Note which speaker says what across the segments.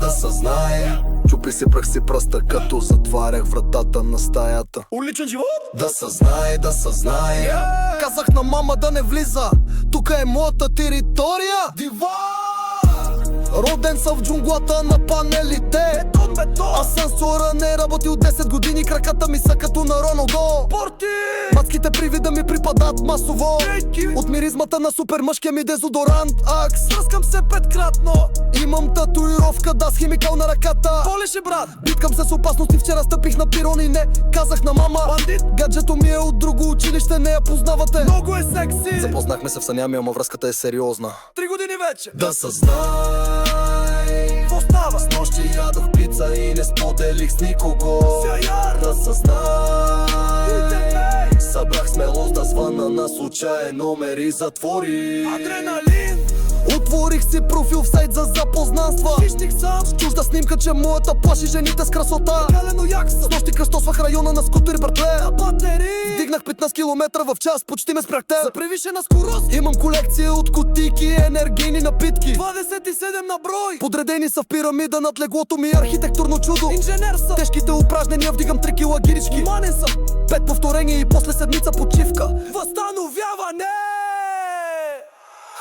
Speaker 1: Да съзнай. Чупи си прах си пръста, като затварях вратата на стаята.
Speaker 2: Уличен живот?
Speaker 1: Да съзнай. Казах на мама да не влиза, тука е моята територия. Дива! Роден съм в джунглата на панелите. Асансьора не работи от 10 години, краката ми са като на Роналдо. Мацките при вида ми припадат масово. От миризмата на супер мъжкия ми дезодорант Акс.
Speaker 2: Пръскам се петкратно.
Speaker 1: Имам татуировка, да, с химикал на ръката.
Speaker 2: Полеше брат.
Speaker 1: Биткам се с опасности, вчера стъпих на пирон и не казах на мама.
Speaker 2: Бандит.
Speaker 1: Гаджето ми е от друго училище, не я познавате.
Speaker 2: Много е секси.
Speaker 1: Запознахме се в съня ми, ама връзката е сериозна.
Speaker 2: 3 години вече.
Speaker 1: Да съзнай.
Speaker 2: Какво става?
Speaker 1: С нощи ядох пица и не споделих с никого.
Speaker 2: Сяяр.
Speaker 1: Да съзнай. Събрах смелост да звъна на случайен номер и затвори.
Speaker 2: Адреналин.
Speaker 1: Отворих си профил в сайт за запознанства.
Speaker 2: Хищник съм.
Speaker 1: С чужда снимка, че моята плаши жените с красота.
Speaker 2: Калено як съм.
Speaker 1: С нощи кръстосвах района на скутери, братле.
Speaker 2: На батерии.
Speaker 1: Дигнах 15 км в час, почти ме спряхте.
Speaker 2: За превишена скорост.
Speaker 1: Имам колекция от кутийки, енергийни напитки.
Speaker 2: 27 на брой.
Speaker 1: Подредени са в пирамида над леглото ми, архитектурно чудо.
Speaker 2: Инженер съм.
Speaker 1: Тежките упражнения вдигам 3 кила гирички.
Speaker 2: Манен съм.
Speaker 1: 5 повторения и после седмица почивка.
Speaker 2: Възстановяване.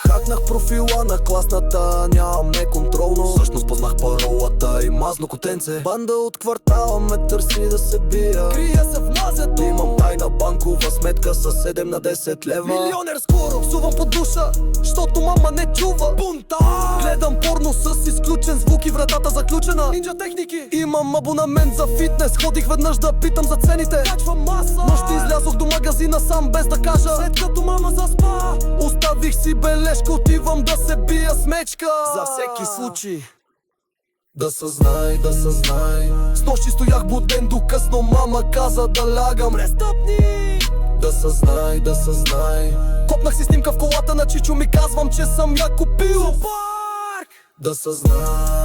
Speaker 1: Хакнах профила на класната, нямам неконтролно. Всъщност познах паролата и мазно котенце. Банда от квартала ме търси да се бия.
Speaker 2: Крия се в мазето.
Speaker 1: Имам тайна банкова сметка с 7 на 10 лева.
Speaker 2: Милионер скоро.
Speaker 1: Сувам под душа, щото мама не чува.
Speaker 2: Бунта.
Speaker 1: Гледам порно с изключен звук и вратата заключена.
Speaker 2: Нинджа техники.
Speaker 1: Имам абонамент за фитнес, ходих веднъж да питам за цените.
Speaker 2: Качвам маса.
Speaker 1: Нощи излязох до магазина сам без да кажа.
Speaker 2: След като мама заспа.
Speaker 1: Оставих си бележка, отивам да се бия с мечка.
Speaker 2: За всеки случай.
Speaker 1: Да съзнай. С нощи стоях буден до късно, мама каза да лягам.
Speaker 2: Престъпни.
Speaker 1: Да съзнай. Копнах си снимка в колата на Чичо, ми казвам, че съм я купил.
Speaker 2: Парк.
Speaker 1: Да съзнай.